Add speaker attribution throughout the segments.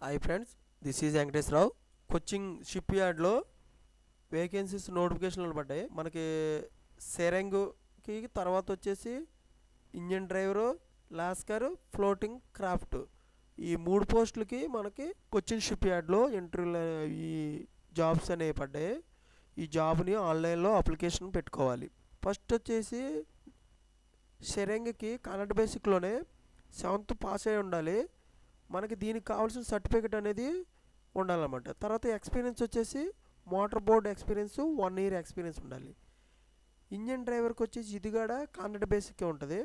Speaker 1: Hi friends, this is Venkateswararao. Cochin ship యార్డ్లో vacancies నోటిఫికేషన్లు పడ్డాయి. మనకి సెరెంగుకి తర్వాత వచ్చేసి engine driver, lascar, floating craft, ఈ 3 పోస్టులకి మనకి కొచ్చిన్ షిప్ యార్డ్లో ఇంటర్వ్యూలు ఈ జాబ్స్ అనేవి పడ్డాయి. ఈ జాబ్ని ఆన్లైన్లో అప్లికేషన్ పెట్టుకోవాలి. ఫస్ట్ వచ్చేసి సెరెంగ్కి కన్నడ బేసిక్లోనే 7th పాస్ అయి ఉండాలి. మనకి దీనికి కావాల్సిన సర్టిఫికేట్ అనేది ఉండాలన్నమాట. తర్వాత ఎక్స్పీరియన్స్ వచ్చేసి motor board experience 1 year experience ఉండాలి. ఇంజన్ డ్రైవర్కి వచ్చేసి ఇది కూడా కన్నడ బేసిక్కే ఉంటుంది.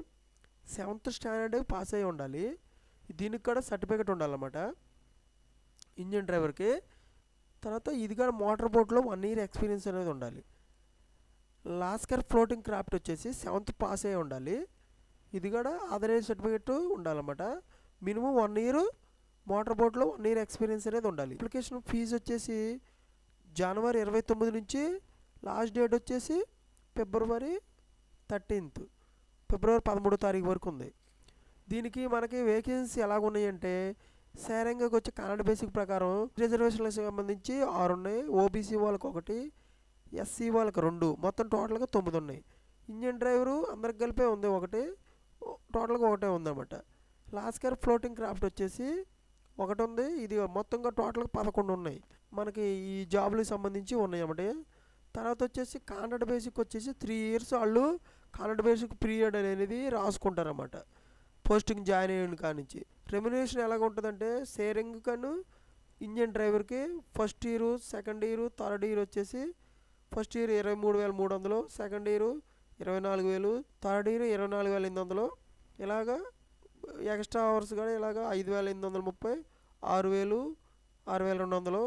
Speaker 1: 7th స్టాండర్డ్ పాస్ అయి ఉండాలి. దీనికి కూడా సర్టిఫికేట్ ఉండాలన్నమాట ఇంజన్ డ్రైవర్కి. తర్వాత ఇది కూడా మోటార్ బోర్డ్లో 1 year ఎక్స్పీరియన్స్ అనేది ఉండాలి. లాస్కర్ ఫ్లోటింగ్ క్రాఫ్ట్ వచ్చేసి 7th పాస్ అయి ఉండాలి. ఇది కూడా ఆథరైజ్ సర్టిఫికేట్ ఉండాలన్నమాట. మినిమం 1 year మోటార్ బోట్లో 1 year ఎక్స్పీరియన్స్ అనేది ఉండాలి. అప్లికేషన్ ఫీజు వచ్చేసి జనవరి 29 నుంచి లాస్ట్ డేట్ వచ్చేసి ఫిబ్రవరి 13th, ఫిబ్రవరి 13వ తారీఖు వరకు ఉంది. దీనికి మనకి వేకెన్సీ ఎలాగున్నాయంటే సేరంగకి వచ్చి కన్నడ బేసిక్ ప్రకారం రిజర్వేషన్లకు సంబంధించి 6 ఉన్నాయి. ఓబీసీ వాళ్ళకి 1, ఎస్సీ వాళ్ళకి 2, మొత్తం టోటల్గా 9 ఉన్నాయి. ఇంజన్ డ్రైవరు అందరికి కలిపే ఉంది 1, టోటల్గా 1 ఉందన్నమాట. లాస్కర్ ఫ్లోటింగ్ క్రాఫ్ట్ వచ్చేసి 1 ఉంది. ఇది మొత్తంగా టోటల్గా 11 ఉన్నాయి మనకి ఈ జాబ్లకు సంబంధించి ఉన్నాయి అన్నమాట. తర్వాత వచ్చేసి కన్నడ బేసిక్ వచ్చేసి 3 years వాళ్ళు కన్నడ బేసిక్ పీరియడ్ అనేది రాసుకుంటారన్నమాట పోస్టింగ్ జాయిన్ అయిన కానించి. రెమ్యునరేషన్ ఎలాగ ఉంటుందంటే షేరింగ్ కను ఇంజన్ డ్రైవర్కి first year, second year, third year వచ్చేసి first year 23,300, second year 24,000, third year 24,800, ఇలాగా ఎక్స్ట్రా అవర్స్ కూడా ఇలాగ 5,830, 6,000, 6,200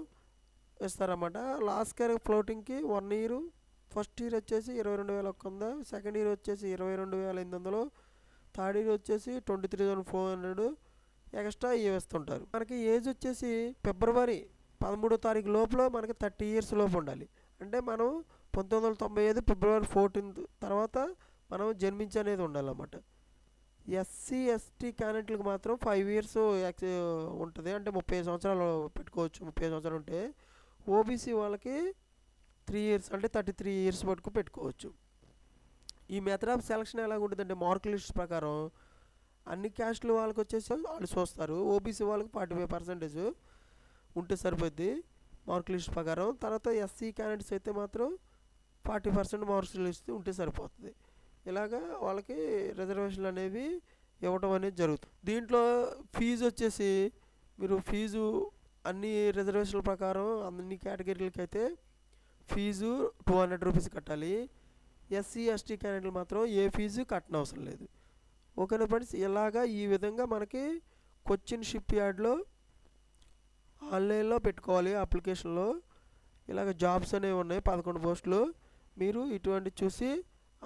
Speaker 1: ఇస్తారన్నమాట. లాస్కర్ ఫ్లోటింగ్కి 1 year, ఫస్ట్ ఇయర్ వచ్చేసి 22,100, సెకండ్ ఇయర్ వచ్చేసి 22,800, థర్డ్ ఇయర్ వచ్చేసి 23,400 ఎక్స్ట్రా ఇస్తుంటారు. మనకి ఏజ్ వచ్చేసి ఫిబ్రవరి 13వ తారీఖు లోపల మనకి 30 years లోపు ఉండాలి. అంటే మనం 1995 ఫిబ్రవరి 14th తర్వాత మనం జన్మించనేది ఉండాలన్నమాట. ఎస్సీ ఎస్టీ క్యాండిడేట్లకు మాత్రం 5 years ఉంటుంది. అంటే 30 సంవత్సరాలు పెట్టుకోవచ్చు. 30 సంవత్సరాలు ఉంటే ఓబీసీ వాళ్ళకి 3 years అంటే 33 years వరకు పెట్టుకోవచ్చు. ఈ మెథడ్ ఆఫ్ సెలక్షన్ ఎలా ఉంటుందంటే మార్క్ లిస్ట్ ప్రకారం అన్ని క్యాస్టులు వాళ్ళకి వచ్చేసి వాళ్ళు చూస్తారు. ఓబీసీ వాళ్ళకి 45% ఉంటే సరిపోద్ది మార్క్ లిస్ట్ ప్రకారం. తర్వాత ఎస్సీ క్యాండిడేట్స్ అయితే మాత్రం 40% మార్క్స్ లిస్ట్ ఉంటే సరిపోతుంది. ఇలాగా వాళ్ళకి రిజర్వేషన్లు అనేవి ఇవ్వటం అనేది జరుగుతుంది. దీంట్లో ఫీజు వచ్చేసి మీరు ఫీజు అన్ని రిజర్వేషన్ల ప్రకారం అన్ని కేటగిరీలకి అయితే ఫీజు 200 rupees కట్టాలి. ఎస్సీ ఎస్టీ క్యాండిడేట్లు మాత్రం ఏ ఫీజు కట్టనవసరం లేదు. ఓకేనా ఫ్రెండ్స్, ఇలాగా ఈ విధంగా మనకి కొచ్చిన్ షిప్ యార్డ్లో ఆన్లైన్లో పెట్టుకోవాలి అప్లికేషన్లో. ఇలాగ జాబ్స్ అనేవి ఉన్నాయి 11 పోస్టులు. మీరు ఇటువంటి చూసి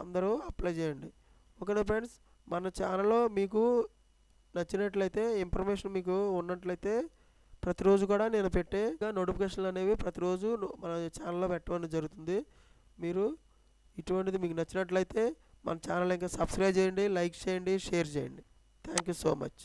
Speaker 1: అందరూ అప్లై చేయండి. ఓకేనా ఫ్రెండ్స్, మన ఛానల్లో మీకు నచ్చినట్లయితే ఇన్ఫర్మేషన్ మీకు ఉన్నట్లయితే ప్రతిరోజు కూడా నేను పెట్టే నోటిఫికేషన్లు అనేవి ప్రతిరోజు మన ఛానల్లో పెట్టడం జరుగుతుంది. మీరు ఇటువంటిది మీకు నచ్చినట్లయితే మన ఛానల్ ఇంకా సబ్స్క్రైబ్ చేయండి, లైక్ చేయండి, షేర్ చేయండి. Thank you so much.